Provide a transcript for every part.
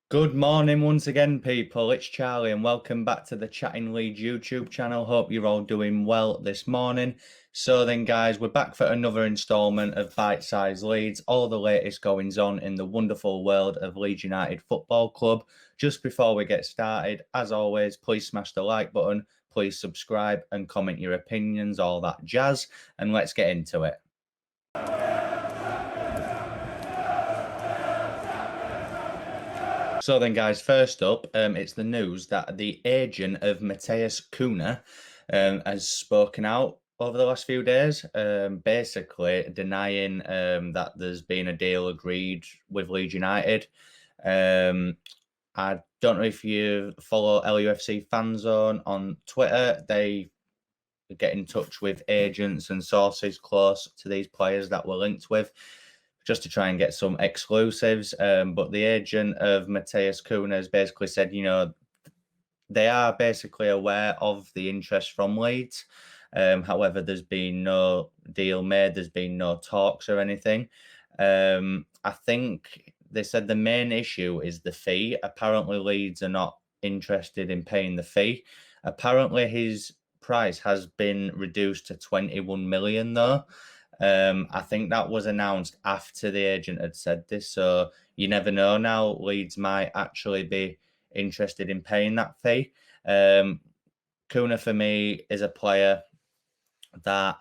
Good morning once again, people. It's Charlie, and welcome back to the Chatting Leeds YouTube channel. Hope you're all doing well this morning. So then, guys, we're back for another instalment of BITESIZE Leeds, all the latest goings on in the wonderful world of Leeds United Football Club. Just before we get started, as always, please smash the like button, please subscribe and comment your opinions, all that jazz, and let's get into it. So then, guys, first up, it's the news that the agent of Matheus Cunha has spoken out over the last few days, basically denying that there's been a deal agreed with Leeds United. I don't know if you follow LUFC Fanzone on Twitter. They get in touch with agents and sources close to these players that we're linked with, just to try and get some exclusives. But the agent of Matheus Cunha has basically said, they are basically aware of the interest from Leeds. However, there's been no deal made. There's been no talks or anything. I think they said the main issue is the fee. Apparently, Leeds are not interested in paying the fee. Apparently, his price has been reduced to 21 million, though. I think that was announced after the agent had said this, so you never know now. Leeds might actually be interested in paying that fee. Cunha, for me, is a player that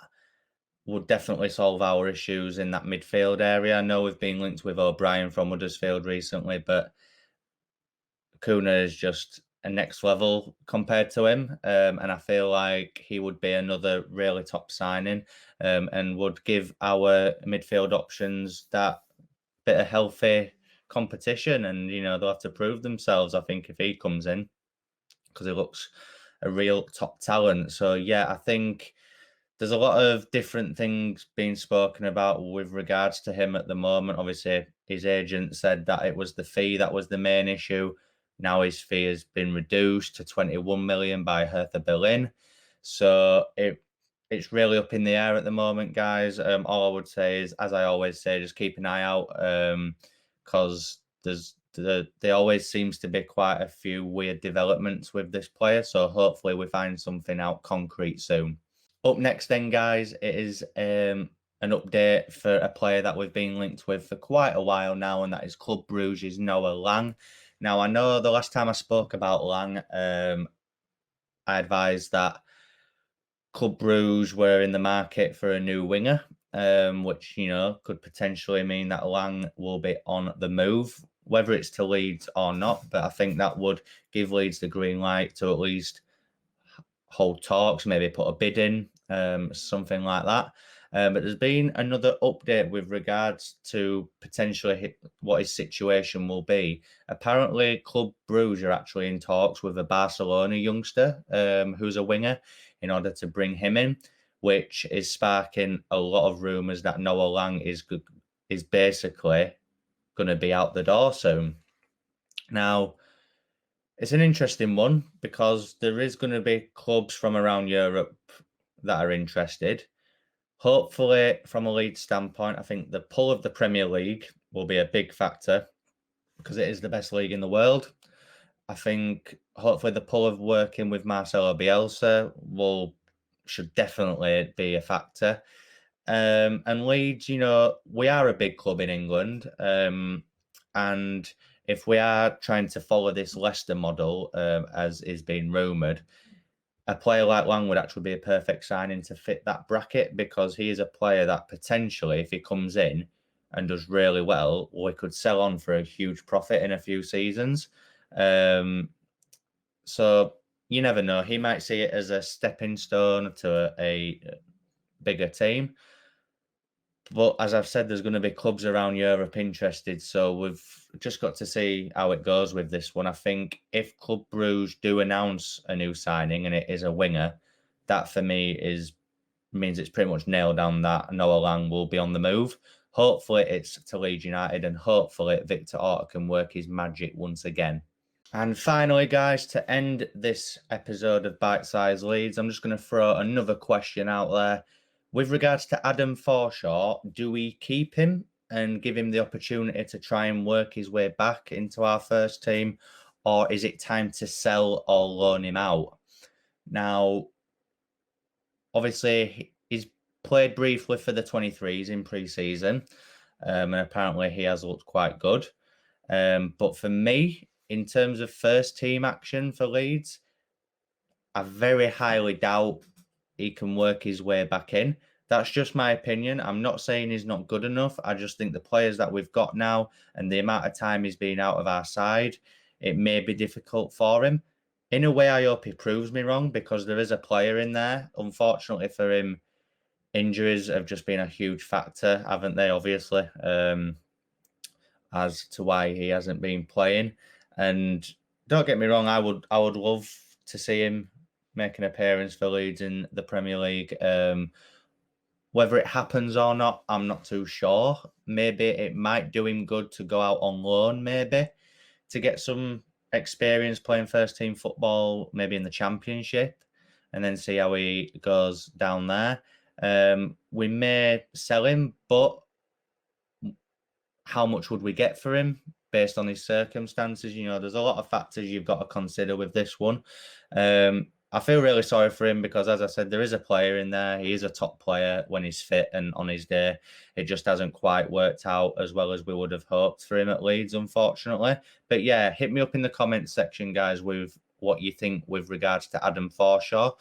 would definitely solve our issues in that midfield area. I know we've been linked with O'Brien from Huddersfield recently, but Cunha is just a next level compared to him, and I feel like he would be another really top signing, and would give our midfield options that bit of healthy competition, and they'll have to prove themselves, I think, if he comes in, because he looks a real top talent. So yeah, I think there's a lot of different things being spoken about with regards to him at the moment. Obviously, his agent said that it was the fee that was the main issue. Now his fee has been reduced to 21 million by Hertha Berlin. So it's really up in the air at the moment, guys. All I would say is, as I always say, just keep an eye out, because there always seems to be quite a few weird developments with this player. So hopefully we find something out concrete soon. Up next then, guys, it is an update for a player that we've been linked with for quite a while now, and that is Club Brugge's Noah Lang. Now, I know the last time I spoke about Lang, I advised that Club Brugge were in the market for a new winger, which, could potentially mean that Lang will be on the move, whether it's to Leeds or not. But I think that would give Leeds the green light to at least hold talks, maybe put a bid in, something like that. But there's been another update with regards to potentially what his situation will be. Apparently, Club Brugge are actually in talks with a Barcelona youngster, who's a winger, in order to bring him in, which is sparking a lot of rumours that Noah Lang is basically going to be out the door soon. Now, it's an interesting one because there is going to be clubs from around Europe that are interested. Hopefully, from a Leeds standpoint, I think the pull of the Premier League will be a big factor because it is the best league in the world. I think hopefully the pull of working with Marcelo Bielsa should definitely be a factor. And Leeds, we are a big club in England, and if we are trying to follow this Leicester model, as is being rumoured, a player like Lang would actually be a perfect signing to fit that bracket, because he is a player that potentially, if he comes in and does really well, we could sell on for a huge profit in a few seasons. So you never know. He might see it as a stepping stone to a bigger team. But as I've said, there's going to be clubs around Europe interested. So we've just got to see how it goes with this one. I think if Club Brugge do announce a new signing and it is a winger, that for me means it's pretty much nailed down that Noah Lang will be on the move. Hopefully it's to Leeds United, and hopefully Victor Orta can work his magic once again. And finally, guys, to end this episode of Bite-Size Leeds, I'm just going to throw another question out there. With regards to Adam Forshaw, do we keep him and give him the opportunity to try and work his way back into our first team? Or is it time to sell or loan him out? Now, obviously, he's played briefly for the 23s in pre-season, and apparently he has looked quite good. But for me, in terms of first team action for Leeds, I very highly doubt he can work his way back in. That's just my opinion. I'm not saying he's not good enough. I just think the players that we've got now and the amount of time he's been out of our side, it may be difficult for him. In a way, I hope he proves me wrong, because there is a player in there. Unfortunately for him, injuries have just been a huge factor, haven't they? Obviously, as to why he hasn't been playing. And don't get me wrong, I would love to see him make an appearance for Leeds in the Premier League. Whether it happens or not, I'm not too sure. Maybe it might do him good to go out on loan, maybe to get some experience playing first team football, maybe in the Championship, and then see how he goes down there. We may sell him, but how much would we get for him based on his circumstances? You know, there's a lot of factors you've got to consider with this one. I feel really sorry for him because, as I said, there is a player in there. He is a top player when he's fit and on his day. It just hasn't quite worked out as well as we would have hoped for him at Leeds, unfortunately. But yeah, hit me up in the comments section, guys, with what you think with regards to Adam Forshaw.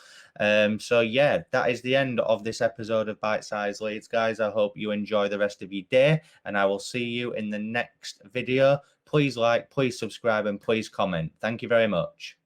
So yeah, that is the end of this episode of Bite-Size Leeds, guys. I hope you enjoy the rest of your day, and I will see you in the next video. Please like, please subscribe, and please comment. Thank you very much.